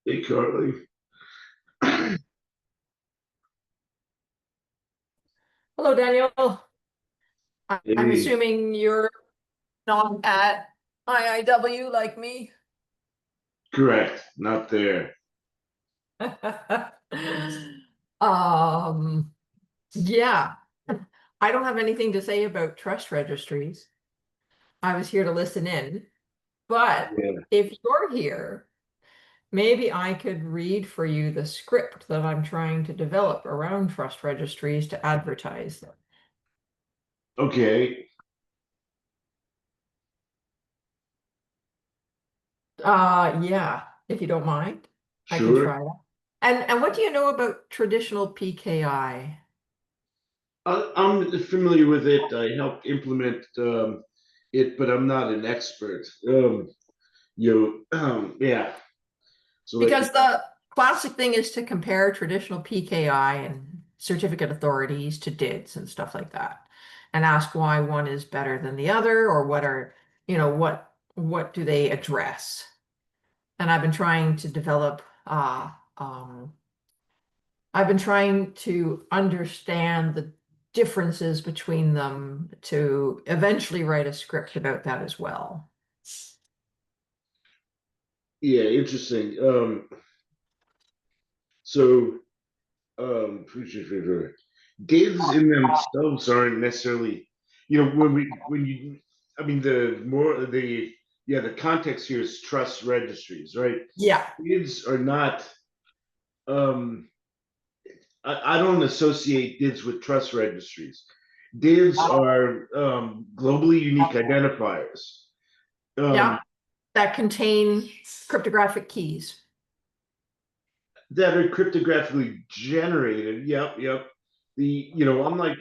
Hey, Carly. Hello, Daniel. I'm Hey, assuming you're not at IIW like me. correct. Not there. Um, yeah, I don't have anything to say about trust registries. I was here to listen in, but Yeah. if you're here, maybe I could read for you the script that I'm trying to develop around trust registries to advertise them. Okay. Yeah, if you don't mind, I can Sure. try that. And what do you know about traditional PKI? I'm familiar with it. I helped implement it, but I'm not an expert. Yeah. So, like, Because the classic thing is to compare traditional PKI and certificate authorities to DIDs and stuff like that, and ask why one is better than the other, or what do they address? And I've been trying to understand the differences between them to eventually write a script about that as well. yeah, interesting. So, Dids in themselves aren't necessarily, when you, I mean, the context here is trust registries, right? Yeah. Dids are not, um, I don't associate DIDs with trust registries. DIDs are globally unique identifiers. Yeah, Um, that contain cryptographic keys. that are cryptographically generated. Yep, yep. Unlike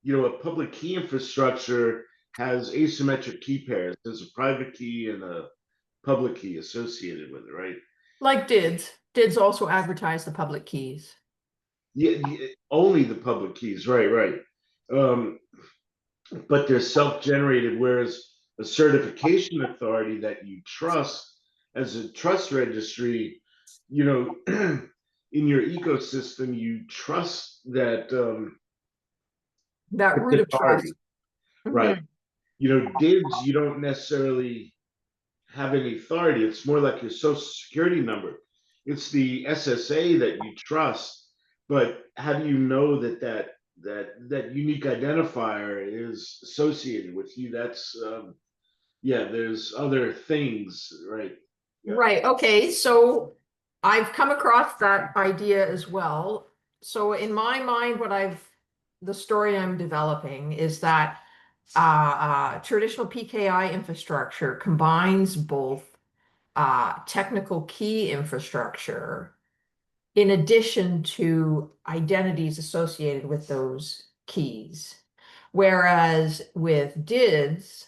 a public key infrastructure has asymmetric key pairs. There's a private key and a public key associated with it, right? Like DIDs. DIDs also advertise the public keys. Yeah, yeah, only the public keys, right, right. Um, but they're self-generated, whereas a certification authority that you trust as a trust registry, you know, in your ecosystem, you trust that That root of authority, trust. right? Mhm. DIDs, you don't necessarily have any authority. It's more like your social security number. It's the SSA that you trust, but how do you know that unique identifier is associated with you? That's yeah. There's other things, right? Yeah. Right. Okay. So I've come across that idea as well. So in my mind, the story I'm developing is that traditional PKI infrastructure combines both technical key infrastructure in addition to identities associated with those keys. Whereas with DIDs,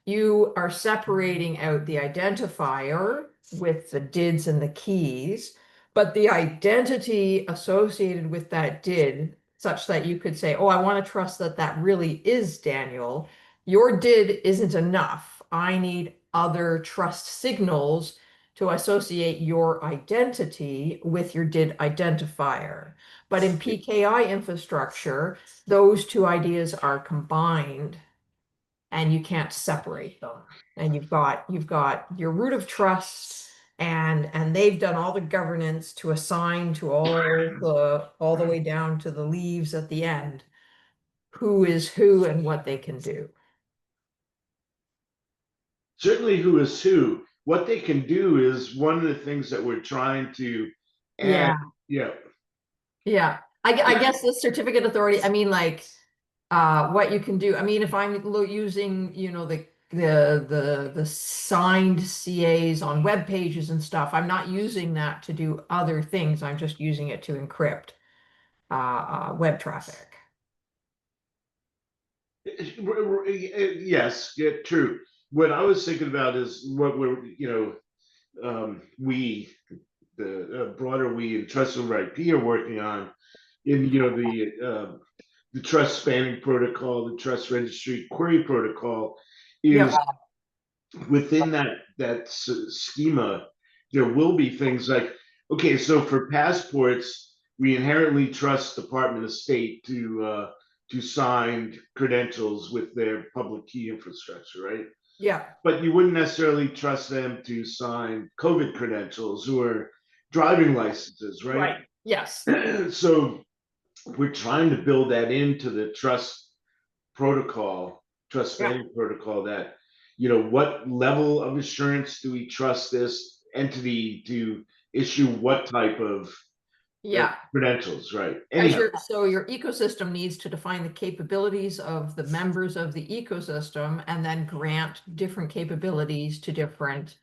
you are separating out the identifier with the DIDs and the keys, but the identity associated with that DID, such that you could say, oh, I want to trust that that really is Daniel. Your DID isn't enough. I need other trust signals to associate your identity with your DID identifier. But in PKI infrastructure, those two ideas are combined and you can't separate them. And you've got your root of trust and they've done all the governance to assign to all the way down to the leaves at the end who is who and what they can do. Certainly, who is who? What they can do is one of the things that we're trying to add. Yeah, Yeah, yeah. I guess the certificate authority, I mean, like, what you can do. I mean, if I'm using, the signed CAs on web pages and stuff, I'm not using that to do other things. I'm just using it to encrypt web traffic. yes, yeah, true. What I was thinking about is what we, the broader we and Trust over IP are working on in the trust spanning protocol, the trust registry query protocol is Yep. within that schema. There will be things like Okay, so for passports, we inherently trust Department of State to sign credentials with their public key infrastructure, right? Yeah, But you wouldn't necessarily trust them to sign COVID credentials or driving licenses, right? right. Yes. So we're trying to build that into the trust protocol, trust Yeah, vetting protocol that, what level of assurance do we trust this entity to issue what type of yeah. credentials, right? As Anyhow, your ecosystem needs to define the capabilities of the members of the ecosystem and then grant different capabilities to different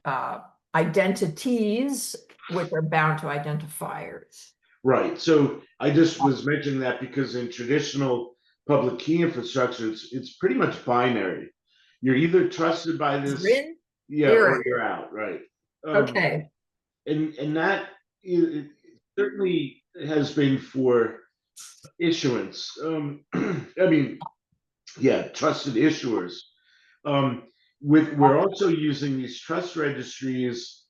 uh, identities, which are bound to identifiers. right. So I just was mentioning that because in traditional public key infrastructure, it's pretty much binary. You're either trusted by You're this, in, yeah, you're or in. you're out, right? Um, Okay. and that it certainly has been for issuance. I mean, yeah, trusted issuers. Um, we're also using these trust registries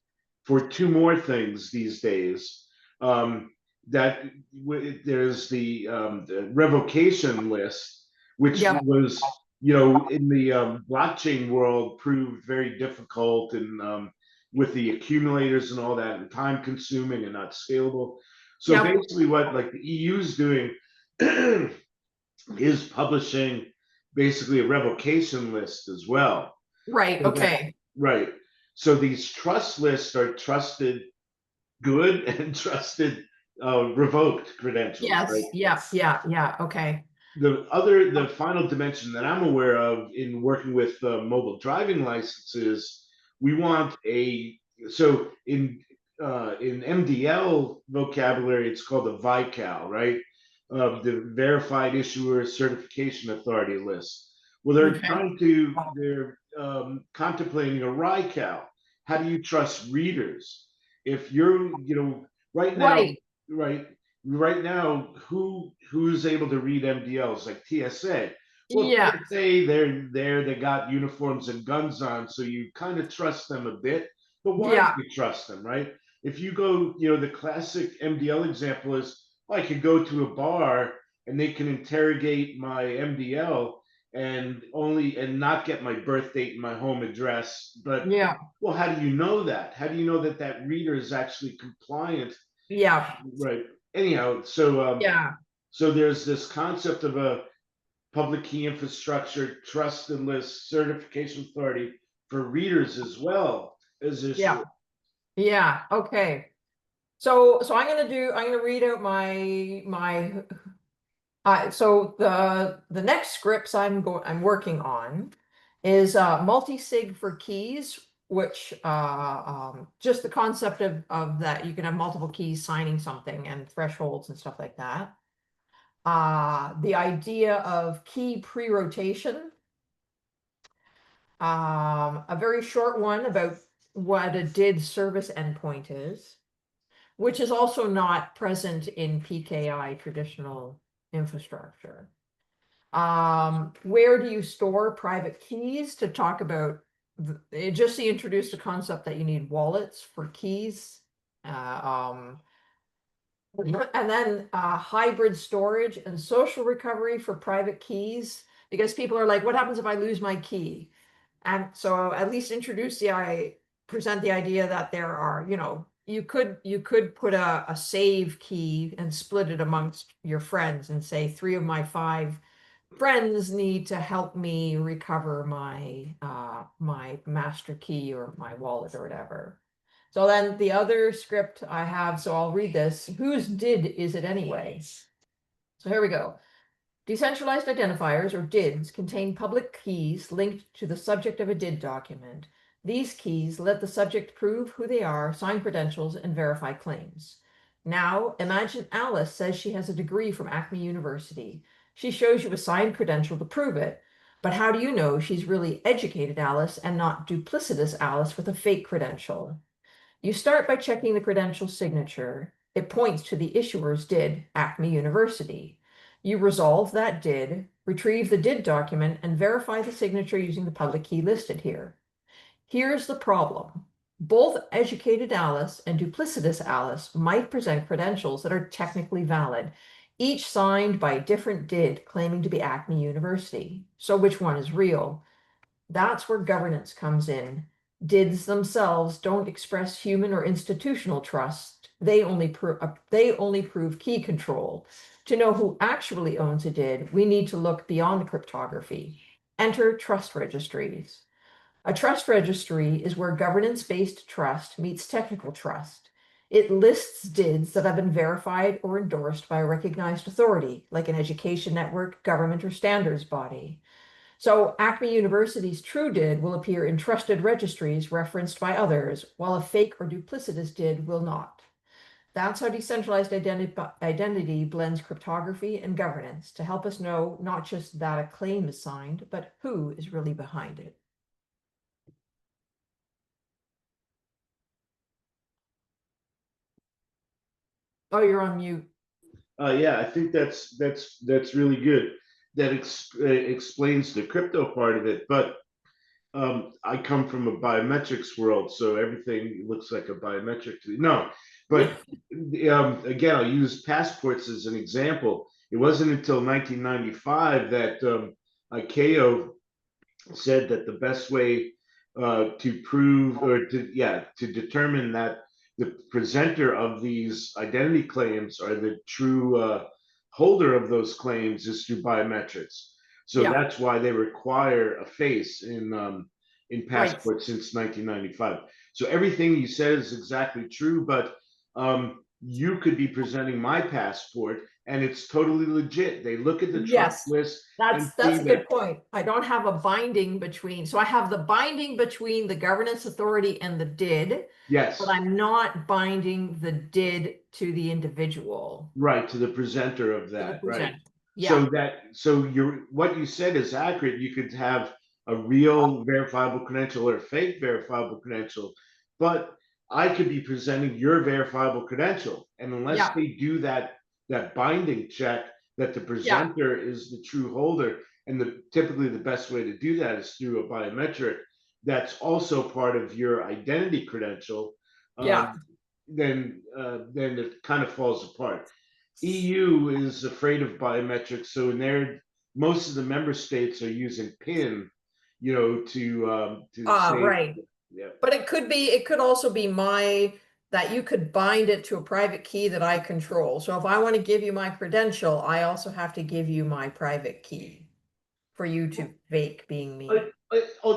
for two more things these days. Um, that there's the revocation list, which Yep. was in the blockchain world proved very difficult and with the accumulators and all that and time consuming and not scalable. So Yep. basically, what like the EU is doing is publishing basically a revocation list as well. Right. So that, Okay. right. So these trust lists are trusted good and trusted revoked credentials, right? Yes. Yeah. Yeah. Yeah. Okay. The final dimension that I'm aware of in working with mobile driving licenses, we want a so in MDL vocabulary, it's called a VICAL, right? The Verified Issuer Certification Authority list. Well, Okay. they're contemplating a RICAL. How do you trust readers? If you're, right now, Right. right, who's able to read MDLs like TSA? Well, Yeah. TSA, they're there, they got uniforms and guns on, so you kind of trust them a bit. But why do Yeah. you trust them, right? If you go, the classic MDL example is, well, I could go to a bar and they can interrogate my MDL and not get my birth date and my home address. But Yeah. well, how do you know that? How do you know that that reader is actually compliant? Yeah. Right. Anyhow, Yeah. so there's this concept of a public key infrastructure trusted list certification authority for readers as well as Yeah. issuers. Yeah. Okay. So I'm gonna read out my so the next scripts I'm working on is multi-sig for keys, which just the concept of that you can have multiple keys signing something and thresholds and stuff like that. The idea of key pre-rotation, a very short one about what a did service endpoint is, which is also not present in PKI traditional infrastructure. Where do you store private keys to talk about just he introduced the concept that you need wallets for keys. Um, and then hybrid storage and social recovery for private keys, because people are like, what happens if I lose my key? And so at least I present the idea that there are, you could put a save key and split it amongst your friends and say three of my five friends need to help me recover my master key or my wallet or whatever. So then the other script I have, so I'll read this. Whose did is it anyway? So here we go. Decentralized identifiers, or DIDs, contain public keys linked to the subject of a DID document. These keys let the subject prove who they are, sign credentials, and verify claims. Now, imagine Alice says she has a degree from Acme University. She shows you a signed credential to prove it. But how do you know she's really educated Alice and not duplicitous Alice with a fake credential? You start by checking the credential signature. It points to the issuer's DID, Acme University. You resolve that DID, retrieve the DID document, and verify the signature using the public key listed here. Here's the problem. Both educated Alice and duplicitous Alice might present credentials that are technically valid, each signed by a different DID claiming to be Acme University. So which one is real? That's where governance comes in. DIDs themselves don't express human or institutional trust. They only prove key control. To know who actually owns a DID, we need to look beyond cryptography. Enter trust registries. A trust registry is where governance-based trust meets technical trust. It lists DIDs that have been verified or endorsed by a recognized authority, like an education network, government, or standards body. So Acme University's true DID will appear in trusted registries referenced by others, while a fake or duplicitous DID will not. That's how decentralized identity blends cryptography and governance to help us know not just that a claim is signed, but who is really behind it. Oh, you're on mute. Yeah, I think that's really good. That explains the crypto part of it. But I come from a biometrics world, so everything looks like a biometric to me. No, but again, I'll use passports as an example. It wasn't until 1995 that ICAO said that the best way to prove or to determine that the presenter of these identity claims are the true holder of those claims is through biometrics. So Yeah, that's why they require a face in right. passports since 1995. So everything you said is exactly true, but you could be presenting my passport and it's totally legit. They look at the trust Yes, list and that's see a that good point. I don't have a binding between, so I have the binding between the governance authority and the DID, but yes, I'm not binding the DID to the individual, right, to the presenter of to the that, right. presenter. Yeah, So you're what you said is accurate. You could have a real verifiable credential or a fake verifiable credential, but I could be presenting your verifiable credential. And unless yeah, they do that binding check that the yeah, presenter is the true holder, and typically the best way to do that is through a biometric that's also part of your identity credential, yeah. then it kind of falls apart. EU is afraid of biometrics, so in their most of the member states are using PIN, to say, Right. yeah, But it could also be that you could bind it to a private key that I control. So if I want to give you my credential, I also have to give you my private key for you to fake being me.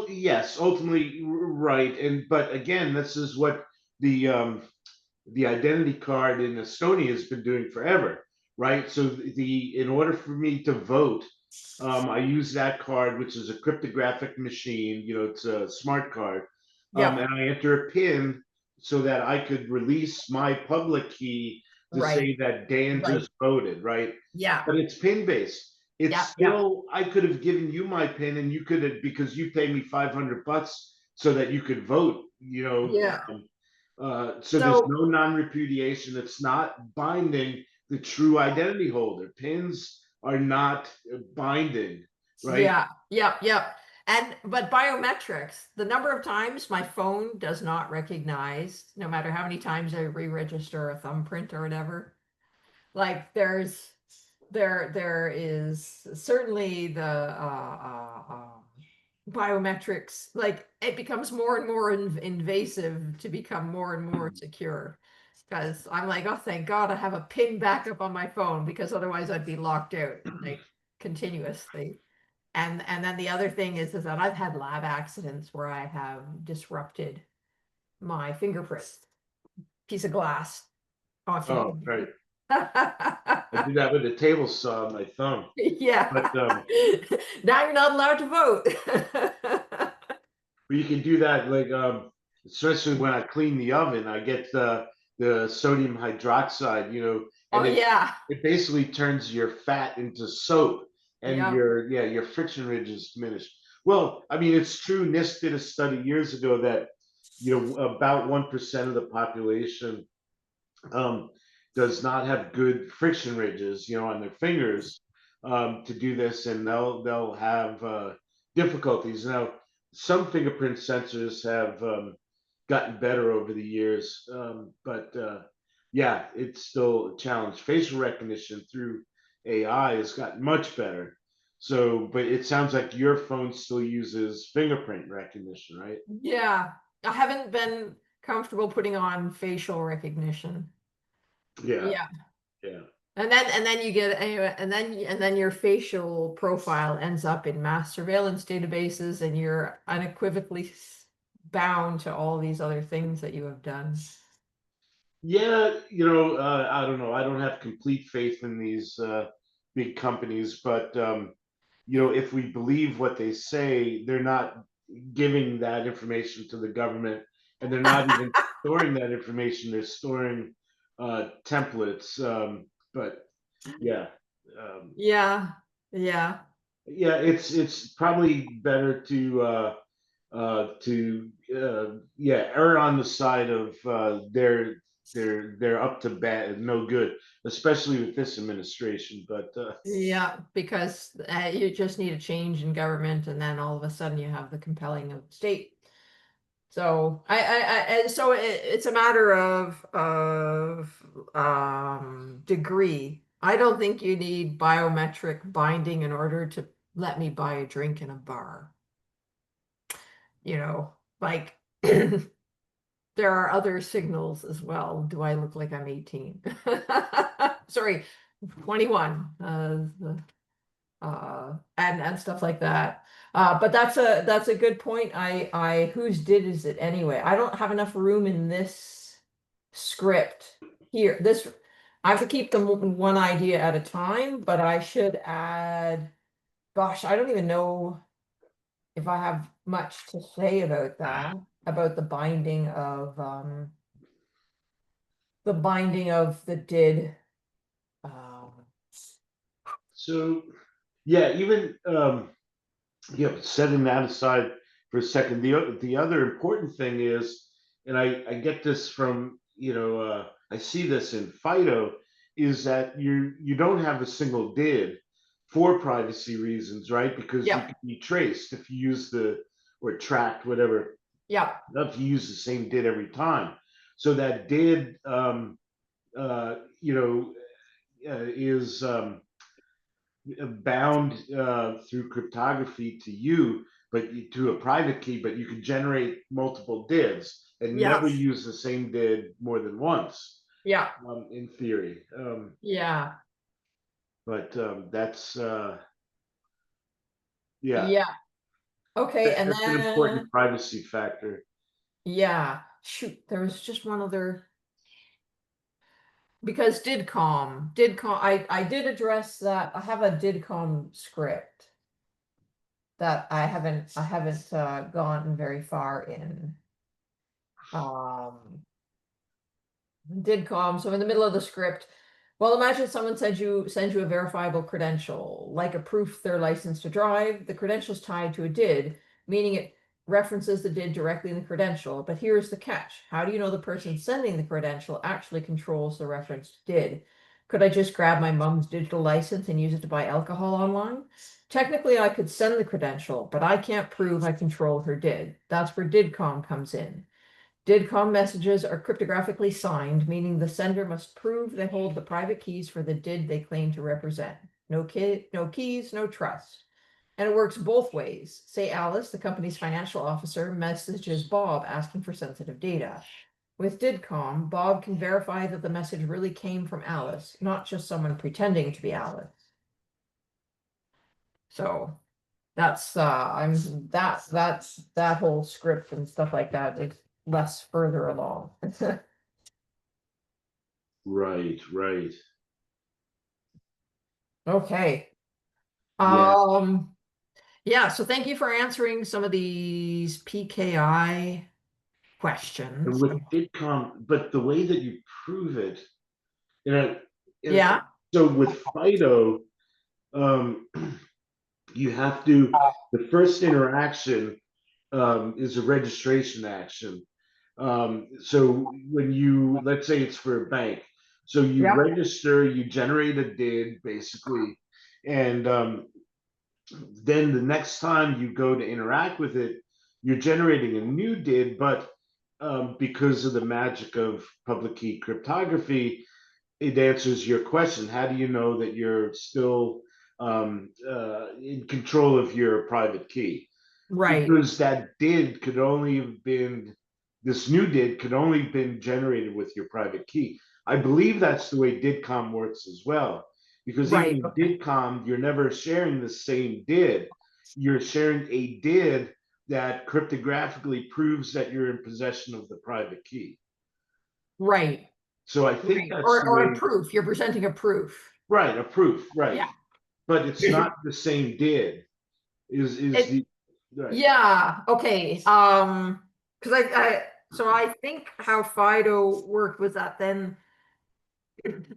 yes, ultimately right, and but again, this is what the um, the identity card in Estonia has been doing forever, right? So in order for me to vote, I use that card, which is a cryptographic machine. It's a smart card, Yep. and I enter a PIN so that I could release my public key to Right. say that Dan Right. just voted, right? Yeah. But it's PIN based. It's Yep. Yep. still I could have given you my PIN, and you could have because you paid me $500 so that you could vote. Yeah. So there's So no non-repudiation. It's not binding the true identity holder. Pins are not binding, right? yeah. Yep. Yep. And but biometrics, the number of times my phone does not recognize, no matter how many times I re-register a thumbprint or whatever. Like there is certainly the biometrics, like it becomes more and more invasive to become more and more secure, because I'm like, oh, thank God I have a pin backup on my phone, because otherwise I'd be locked out like continuously. And then the other thing is that I've had lab accidents where I have disrupted my fingerprint, piece of glass off you Oh, can right. I did that with a table saw on my thumb. But yeah. Now you're not allowed to vote. you can do that like especially when I clean the oven, I get the sodium hydroxide, Oh and yeah. it basically turns your fat into soap and Yeah. your friction ridge is diminished. Well, I mean it's true. NIST did a study years ago that about 1% of the population um, does not have good friction ridges, on their fingers to do this, and they'll have difficulties. Now, some fingerprint sensors have gotten better over the years. But yeah, it's still a challenge. Facial recognition through AI has gotten much better. So, but it sounds like your phone still uses fingerprint recognition, right? Yeah, I haven't been comfortable putting on facial recognition. Yeah, Yeah. yeah. And then you get anyway, and then your facial profile ends up in mass surveillance databases, and you're unequivocally bound to all these other things that you have done. Yeah, I don't know. I don't have complete faith in these big companies, but if we believe what they say, they're not giving that information to the government, and they're not even storing that information. They're storing templates. But yeah, um, Yeah, yeah, yeah, it's probably better to err on the side of they're up to bad, no good, especially with this administration. But yeah, because you just need a change in government, and then all of a sudden you have the compelling of the state. So so it's a matter of degree. I don't think you need biometric binding in order to let me buy a drink in a bar. Like there are other signals as well. Do I look like I'm 18? Sorry, 21. And stuff like that. But that's a good point. I whose did is it anyway? I don't have enough room in this script here. I have to keep them one idea at a time, but I should add, gosh, I don't even know if I have much to say about that, about the binding of the did. Um, so yeah, even setting that aside for a second, the other important thing is, and I get this from I see this in FIDO, is that you don't have a single did for privacy reasons, right? Because you yeah, can be traced if you use the or tracked, whatever, yeah, if you use the same did every time. So that did is bound through cryptography to you, but to a private key, but you can generate multiple DIDs and yeah, never use the same DID more than once, yeah, in theory. yeah, But that's, yeah, yeah. Okay, and that's an important then privacy factor. yeah, shoot, there was just one other because didcom, I did address that. I have a didcom script that I haven't gone very far in. Um, didcom. So in the middle of the script, well, imagine someone sends you a verifiable credential, like a proof they're licensed to drive. The credential's tied to a did, meaning it references the did directly in the credential. But here's the catch. How do you know the person sending the credential actually controls the referenced did? Could I just grab my mom's digital license and use it to buy alcohol online? Technically, I could send the credential, but I can't prove I control her did. That's where didcom comes in. DID-COM messages are cryptographically signed, meaning the sender must prove they hold the private keys for the DID they claim to represent. No keys, no trust. And it works both ways. Say Alice, the company's financial officer, messages Bob asking for sensitive data. With DID-COM, Bob can verify that the message really came from Alice, not just someone pretending to be Alice. So that's that's that whole script and stuff like that is less further along. Right, right. Okay. Yeah. Um, yeah, so thank you for answering some of these PKI And questions. with DIDCOM, but the way that you prove it, you know, and Yeah. so with FIDO, um, you have to, the first interaction is a registration action. So when you, let's say it's for a bank, so you Yeah. register, you generate a DID basically, and then the next time you go to interact with it, you're generating a new DID, but because of the magic of public key cryptography, it answers your question. How do you know that you're still in control of your private key? Right, Because that did could only have been this new did could only have been generated with your private key. I believe that's the way didcom works as well. Because even right, in okay. didcom, you're never sharing the same did. You're sharing a did that cryptographically proves that you're in possession of the private key. Right, So I think right. that's the Or a way, proof. You're presenting a proof. right, a proof, right. Yeah. But it's not the same did is It, the right. yeah, okay. Because so I think how Fido worked was that then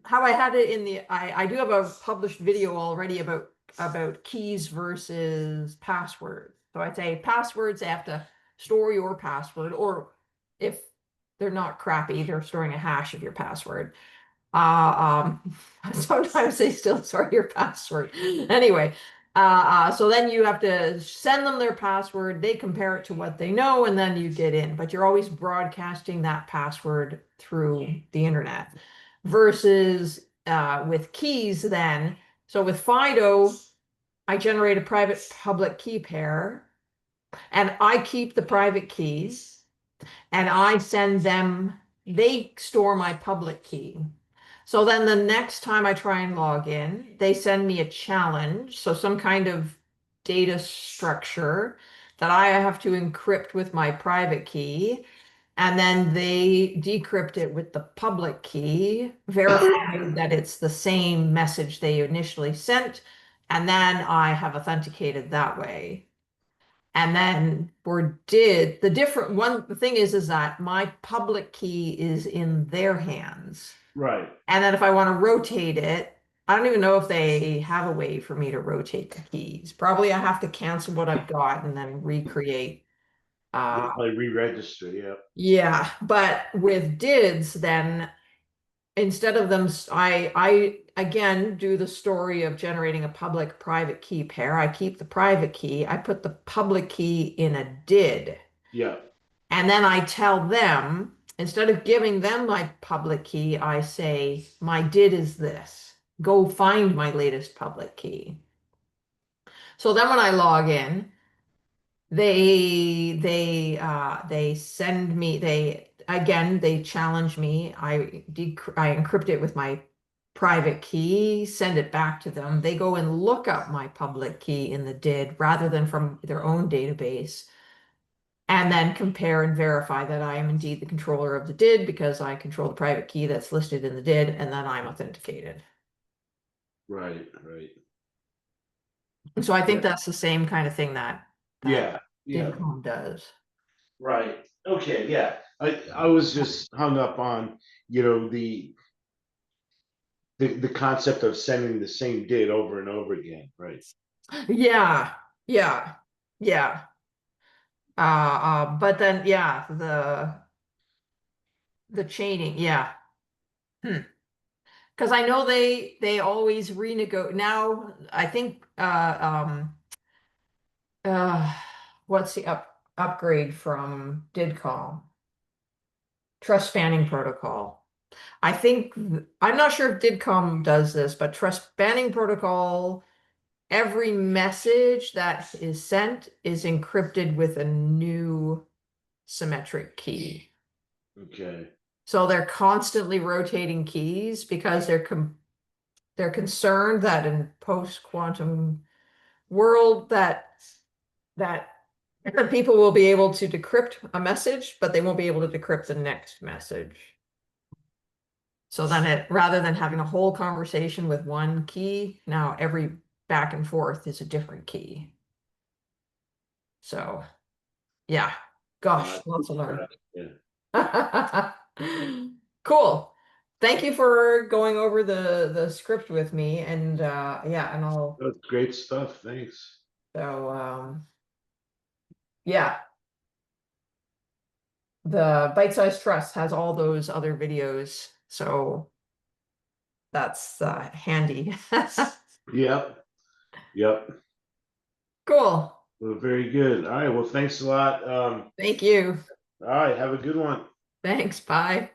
how I had it in the I do have a published video already about keys versus passwords. So I'd say passwords, they have to store your password, or if they're not crappy, they're storing a hash of your password. Sometimes they still store your password. Anyway, so then you have to send them their password, they compare it to what they know, and then you get in. But you're always broadcasting that password through the internet. Versus with keys, then. So with Fido, I generate a private public key pair, and I keep the private keys, and I send them, they store my public key. So then the next time I try and log in, they send me a challenge. So some kind of data structure that I have to encrypt with my private key. And then they decrypt it with the public key, verify that it's the same message they initially sent. And then I have authenticated that way. And then for did the different one, the thing is that my public key is in their hands. Right. And then if I want to rotate it, I don't even know if they have a way for me to rotate the keys. Probably I have to cancel what I've got and then recreate. Yeah, Uh, like re-register, yeah. yeah, but with DIDs, then instead of them, I again do the story of generating a public private key pair. I keep the private key. I put the public key in a DID. Yeah. And then I tell them, instead of giving them my public key, I say, my did is this. Go find my latest public key. So then when I log in, they send me, they again they challenge me. I encrypt it with my private key, send it back to them. They go and look up my public key in the did rather than from their own database, and then compare and verify that I am indeed the controller of the did because I control the private key that's listed in the did, and then I'm authenticated. Right, right. And so I think Yeah. that's the same kind of thing that Yeah, yeah. DIDCOM does. Right. Okay, yeah. I was just hung up on, the concept of sending the same did over and over again, right? Yeah, yeah, yeah. But then yeah, the chaining, yeah. Hmm. Because I know they always renegotiate now. I think uh what's the upgrade from DIDCOM? Trust spanning protocol. I think I'm not sure if DIDCOM does this, but trust spanning protocol, every message that is sent is encrypted with a new symmetric key. Okay. So they're constantly rotating keys because they're concerned that in post-quantum world that people will be able to decrypt a message, but they won't be able to decrypt the next message. So then it rather than having a whole conversation with one key, now every back and forth is a different key. So yeah, gosh, lots to learn. Yeah. Cool. Thank you for going over the script with me, and yeah, and I'll That's great stuff. Thanks. so yeah, the Bite Size Trust has all those other videos, so that's handy. Yep. Yep. Cool. Well, very good. All right. Well, thanks a lot. Thank you. All right, have a good one. Thanks, bye.